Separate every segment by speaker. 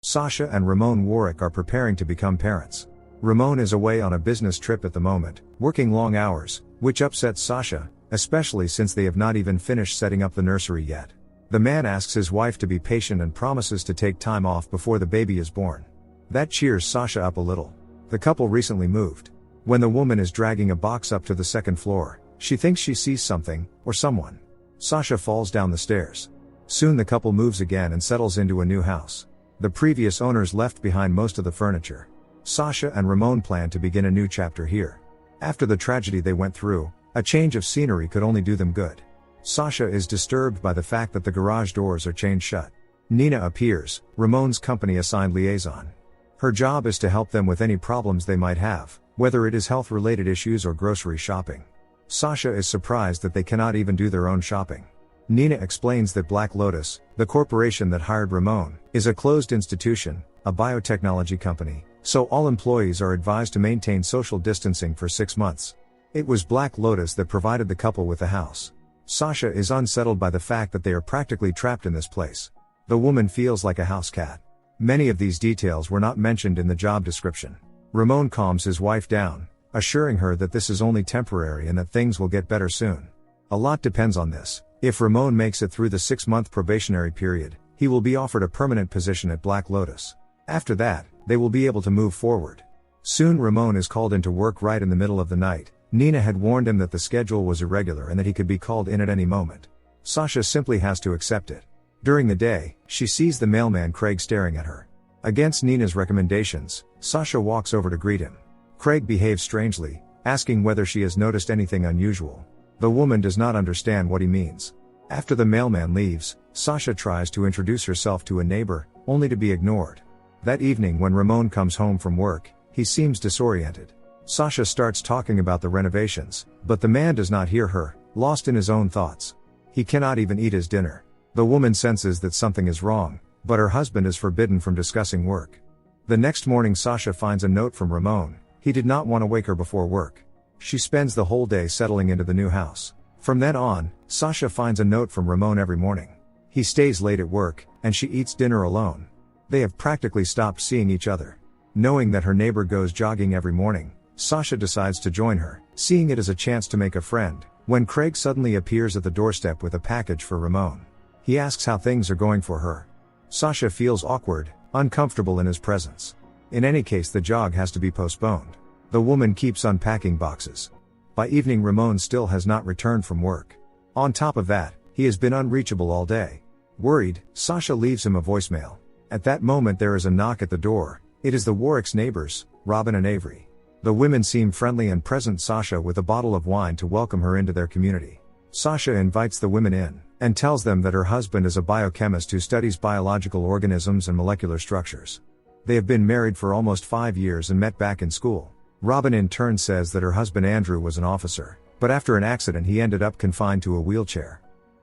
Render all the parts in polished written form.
Speaker 1: Sasha and Ramon Warwick are preparing to become parents. Ramon is away on a business trip at the moment, working long hours, which upsets Sasha, especially since they have not even finished setting up the nursery yet. The man asks his wife to be patient and promises to take time off before the baby is born. That cheers Sasha up a little. The couple recently moved. When the woman is dragging a box up to the second floor, she thinks she sees something, or someone. Sasha falls down the stairs. Soon the couple moves again and settles into a new house. The previous owners left behind most of the furniture. Sasha and Ramon plan to begin a new chapter here. After the tragedy they went through, a change of scenery could only do them good. Sasha is disturbed by the fact that the garage doors are chained shut. Nina appears, Ramon's company-assigned liaison. Her job is to help them with any problems they might have, whether it is health-related issues or grocery shopping. Sasha is surprised that they cannot even do their own shopping. Nina explains that Black Lotus, the corporation that hired Ramon, is a closed institution, a biotechnology company, so all employees are advised to maintain social distancing for 6 months. It was Black Lotus that provided the couple with the house. Sasha is unsettled by the fact that they are practically trapped in this place. The woman feels like a house cat. Many of these details were not mentioned in the job description. Ramon calms his wife down, assuring her that this is only temporary and that things will get better soon. A lot depends on this. If Ramon makes it through the 6-month probationary period, he will be offered a permanent position at Black Lotus. After that, they will be able to move forward. Soon Ramon is called into work right in the middle of the night. Nina had warned him that the schedule was irregular and that he could be called in at any moment. Sasha simply has to accept it. During the day, she sees the mailman Craig staring at her. Against Nina's recommendations, Sasha walks over to greet him. Craig behaves strangely, asking whether she has noticed anything unusual. The woman does not understand what he means. After the mailman leaves, Sasha tries to introduce herself to a neighbor, only to be ignored. That evening when Ramon comes home from work, he seems disoriented. Sasha starts talking about the renovations, but the man does not hear her, lost in his own thoughts. He cannot even eat his dinner. The woman senses that something is wrong, but her husband is forbidden from discussing work. The next morning Sasha finds a note from Ramon. He did not want to wake her before work. She spends the whole day settling into the new house. From then on, Sasha finds a note from Ramon every morning. He stays late at work, and she eats dinner alone. They have practically stopped seeing each other. Knowing that her neighbor goes jogging every morning, Sasha decides to join her, seeing it as a chance to make a friend, when Craig suddenly appears at the doorstep with a package for Ramon. He asks how things are going for her. Sasha feels awkward, uncomfortable in his presence. In any case, the jog has to be postponed. The woman keeps unpacking boxes. By evening Ramon still has not returned from work. On top of that, he has been unreachable all day. Worried, Sasha leaves him a voicemail. At that moment there is a knock at the door. It is the Warwick's neighbors, Robin and Avery. The women seem friendly and present Sasha with a bottle of wine to welcome her into their community. Sasha invites the women in, and tells them that her husband is a biochemist who studies biological organisms and molecular structures. They have been married for almost 5 years and met back in school. Robin in turn says that her husband Andrew was an officer, but after an accident he ended up confined to a wheelchair.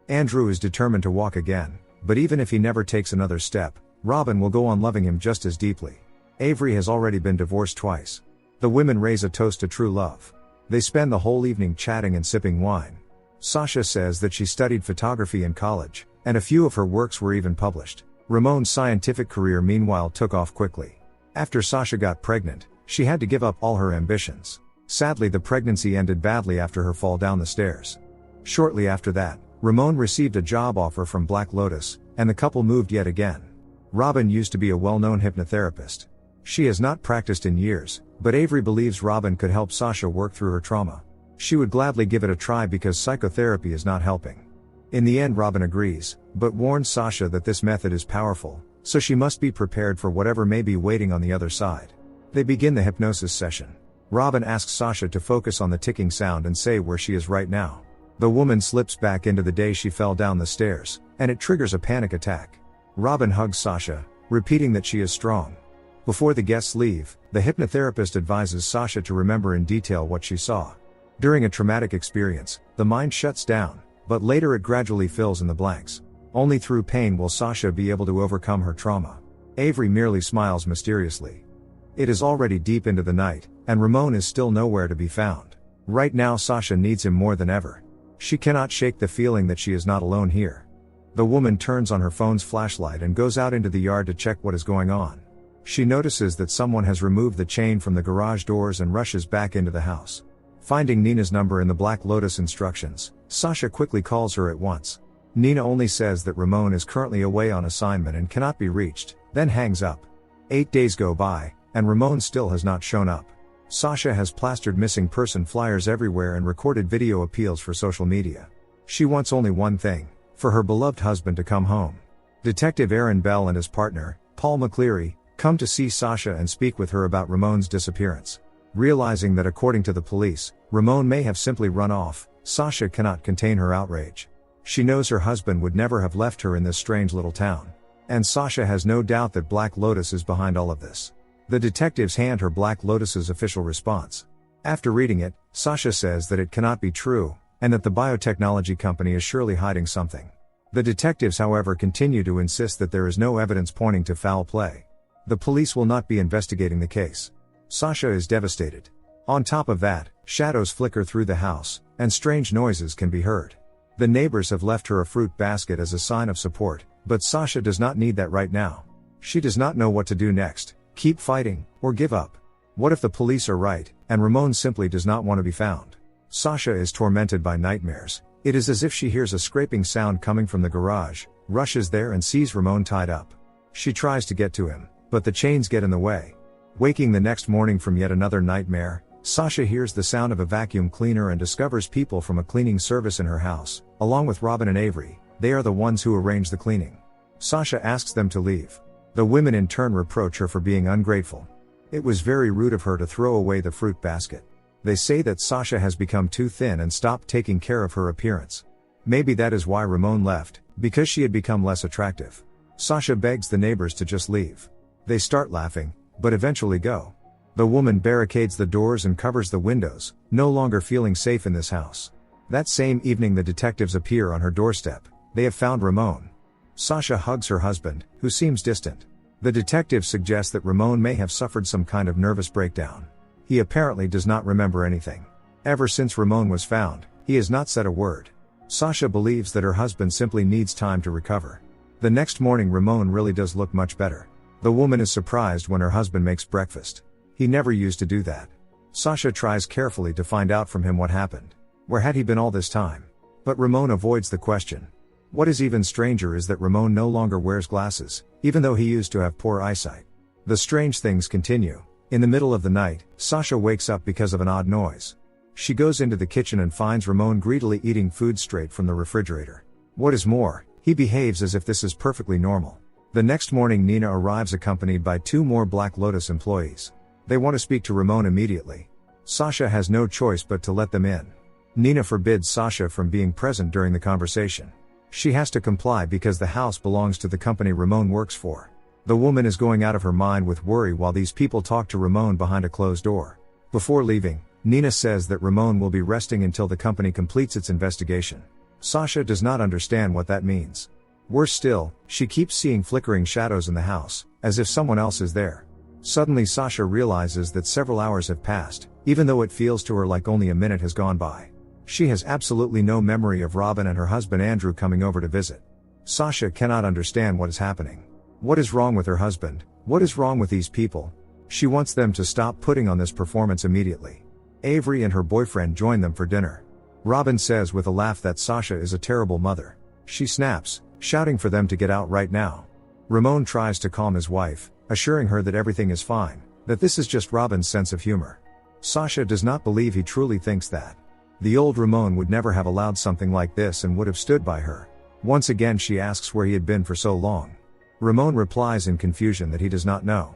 Speaker 1: Andrew is determined to walk again, but even if he never takes another step, Robin will go on loving him just as deeply. Avery has already been divorced twice. The women raise a toast to true love. They spend the whole evening chatting and sipping wine. Sasha says that she studied photography in college, and a few of her works were even published. Ramon's scientific career meanwhile took off quickly. After Sasha got pregnant, she had to give up all her ambitions. Sadly, the pregnancy ended badly after her fall down the stairs. Shortly after that, Ramon received a job offer from Black Lotus, and the couple moved yet again. Robin used to be a well-known hypnotherapist. She has not practiced in years, but Avery believes Robin could help Sasha work through her trauma. She would gladly give it a try because psychotherapy is not helping. In the end Robin agrees, but warns Sasha that this method is powerful, so she must be prepared for whatever may be waiting on the other side. They begin the hypnosis session. Robin asks Sasha to focus on the ticking sound and say where she is right now. The woman slips back into the day she fell down the stairs, and it triggers a panic attack. Robin hugs Sasha, repeating that she is strong. Before the guests leave, the hypnotherapist advises Sasha to remember in detail what she saw. During a traumatic experience, the mind shuts down, but later it gradually fills in the blanks. Only through pain will Sasha be able to overcome her trauma. Avery merely smiles mysteriously. It is already deep into the night, and Ramon is still nowhere to be found. Right now Sasha needs him more than ever. She cannot shake the feeling that she is not alone here. The woman turns on her phone's flashlight and goes out into the yard to check what is going on. She notices that someone has removed the chain from the garage doors and rushes back into the house. Finding Nina's number in the Black Lotus instructions, Sasha quickly calls her at once. Nina only says that Ramon is currently away on assignment and cannot be reached, then hangs up. 8 days go by, and Ramon still has not shown up. Sasha has plastered missing person flyers everywhere and recorded video appeals for social media. She wants only one thing: for her beloved husband to come home. Detective Aaron Bell and his partner, Paul McCleary, come to see Sasha and speak with her about Ramon's disappearance. Realizing that according to the police, Ramon may have simply run off, Sasha cannot contain her outrage. She knows her husband would never have left her in this strange little town. And Sasha has no doubt that Black Lotus is behind all of this. The detectives hand her Black Lotus's official response. After reading it, Sasha says that it cannot be true, and that the biotechnology company is surely hiding something. The detectives, however, continue to insist that there is no evidence pointing to foul play. The police will not be investigating the case. Sasha is devastated. On top of that, shadows flicker through the house, and strange noises can be heard. The neighbors have left her a fruit basket as a sign of support, but Sasha does not need that right now. She does not know what to do next: keep fighting, or give up. What if the police are right, and Ramon simply does not want to be found? Sasha is tormented by nightmares. It is as if she hears a scraping sound coming from the garage, rushes there and sees Ramon tied up. She tries to get to him, but the chains get in the way. Waking the next morning from yet another nightmare, Sasha hears the sound of a vacuum cleaner and discovers people from a cleaning service in her house, along with Robin and Avery. They are the ones who arrange the cleaning. Sasha asks them to leave. The women in turn reproach her for being ungrateful. It was very rude of her to throw away the fruit basket. They say that Sasha has become too thin and stopped taking care of her appearance. Maybe that is why Ramon left, because she had become less attractive. Sasha begs the neighbors to just leave. They start laughing, but eventually go. The woman barricades the doors and covers the windows, no longer feeling safe in this house. That same evening the detectives appear on her doorstep. They have found Ramon. Sasha hugs her husband, who seems distant. The detectives suggest that Ramon may have suffered some kind of nervous breakdown. He apparently does not remember anything. Ever since Ramon was found, he has not said a word. Sasha believes that her husband simply needs time to recover. The next morning Ramon really does look much better. The woman is surprised when her husband makes breakfast. He never used to do that. Sasha tries carefully to find out from him what happened. Where had he been all this time? But Ramon avoids the question. What is even stranger is that Ramon no longer wears glasses, even though he used to have poor eyesight. The strange things continue. In the middle of the night, Sasha wakes up because of an odd noise. She goes into the kitchen and finds Ramon greedily eating food straight from the refrigerator. What is more, he behaves as if this is perfectly normal. The next morning Nina arrives accompanied by 2 more Black Lotus employees. They want to speak to Ramon immediately. Sasha has no choice but to let them in. Nina forbids Sasha from being present during the conversation. She has to comply because the house belongs to the company Ramon works for. The woman is going out of her mind with worry while these people talk to Ramon behind a closed door. Before leaving, Nina says that Ramon will be resting until the company completes its investigation. Sasha does not understand what that means. Worse still, she keeps seeing flickering shadows in the house, as if someone else is there. Suddenly Sasha realizes that several hours have passed, even though it feels to her like only a minute has gone by. She has absolutely no memory of Robin and her husband Andrew coming over to visit. Sasha cannot understand what is happening. What is wrong with her husband? What is wrong with these people? She wants them to stop putting on this performance immediately. Avery and her boyfriend join them for dinner. Robin says with a laugh that Sasha is a terrible mother. She snaps, shouting for them to get out right now. Ramon tries to calm his wife, assuring her that everything is fine, that this is just Robin's sense of humor. Sasha does not believe he truly thinks that. The old Ramon would never have allowed something like this and would have stood by her. Once again she asks where he had been for so long. Ramon replies in confusion that he does not know.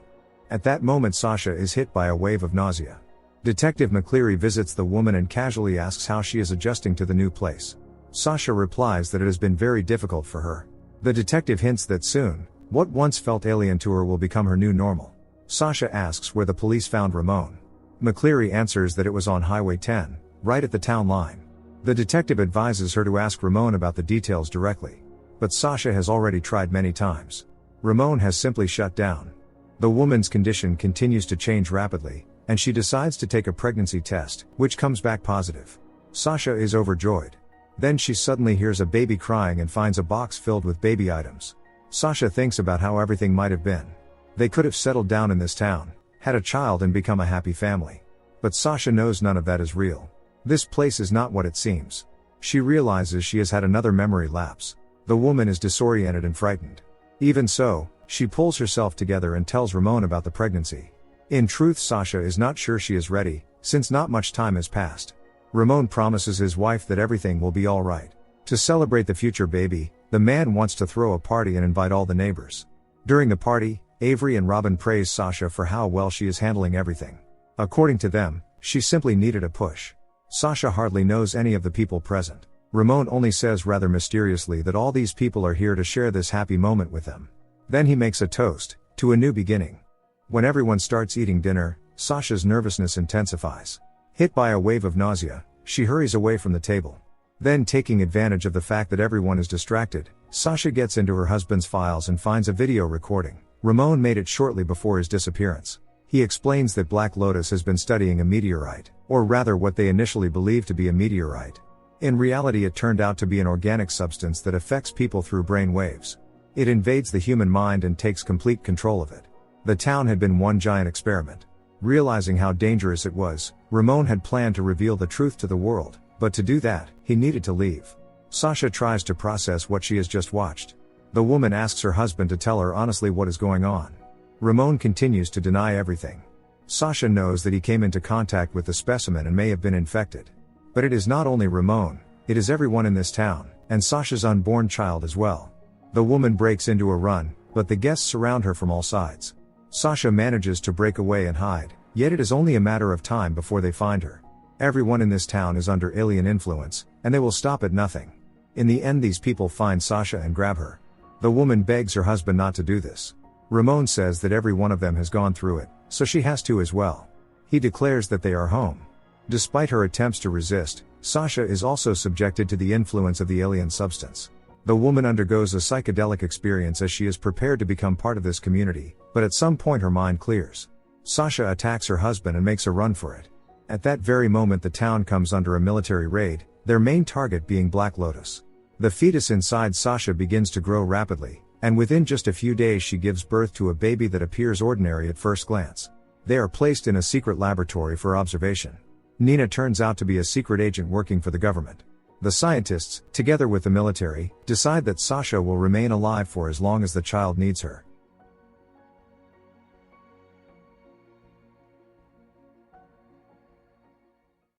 Speaker 1: At that moment Sasha is hit by a wave of nausea. Detective McCleary visits the woman and casually asks how she is adjusting to the new place. Sasha replies that it has been very difficult for her. The detective hints that soon, what once felt alien to her will become her new normal. Sasha asks where the police found Ramon. McCleary answers that it was on Highway 10, right at the town line. The detective advises her to ask Ramon about the details directly. But Sasha has already tried many times. Ramon has simply shut down. The woman's condition continues to change rapidly, and she decides to take a pregnancy test, which comes back positive. Sasha is overjoyed. Then she suddenly hears a baby crying and finds a box filled with baby items. Sasha thinks about how everything might have been. They could have settled down in this town, had a child and become a happy family. But Sasha knows none of that is real. This place is not what it seems. She realizes she has had another memory lapse. The woman is disoriented and frightened. Even so, she pulls herself together and tells Ramon about the pregnancy. In truth, Sasha is not sure she is ready, since not much time has passed. Ramon promises his wife that everything will be all right. To celebrate the future baby, the man wants to throw a party and invite all the neighbors. During the party, Avery and Robin praise Sasha for how well she is handling everything. According to them, she simply needed a push. Sasha hardly knows any of the people present. Ramon only says rather mysteriously that all these people are here to share this happy moment with them. Then he makes a toast to a new beginning. When everyone starts eating dinner, Sasha's nervousness intensifies. Hit by a wave of nausea, she hurries away from the table. Then, taking advantage of the fact that everyone is distracted, Sasha gets into her husband's files and finds a video recording. Ramon made it shortly before his disappearance. He explains that Black Lotus has been studying a meteorite, or rather what they initially believed to be a meteorite. In reality, it turned out to be an organic substance that affects people through brain waves. It invades the human mind and takes complete control of it. The town had been one giant experiment. Realizing how dangerous it was, Ramon had planned to reveal the truth to the world, but to do that, he needed to leave. Sasha tries to process what she has just watched. The woman asks her husband to tell her honestly what is going on. Ramon continues to deny everything. Sasha knows that he came into contact with the specimen and may have been infected. But it is not only Ramon, it is everyone in this town, and Sasha's unborn child as well. The woman breaks into a run, but the guests surround her from all sides. Sasha manages to break away and hide, yet it is only a matter of time before they find her. Everyone in this town is under alien influence, and they will stop at nothing. In the end, these people find Sasha and grab her. The woman begs her husband not to do this. Ramon says that every one of them has gone through it, so she has to as well. He declares that they are home. Despite her attempts to resist, Sasha is also subjected to the influence of the alien substance. The woman undergoes a psychedelic experience as she is prepared to become part of this community, but at some point her mind clears. Sasha attacks her husband and makes a run for it. At that very moment, the town comes under a military raid, their main target being Black Lotus. The fetus inside Sasha begins to grow rapidly, and within just a few days she gives birth to a baby that appears ordinary at first glance. They are placed in a secret laboratory for observation. Nina turns out to be a secret agent working for the government. The scientists, together with the military, decide that Sasha will remain alive for as long as the child needs her.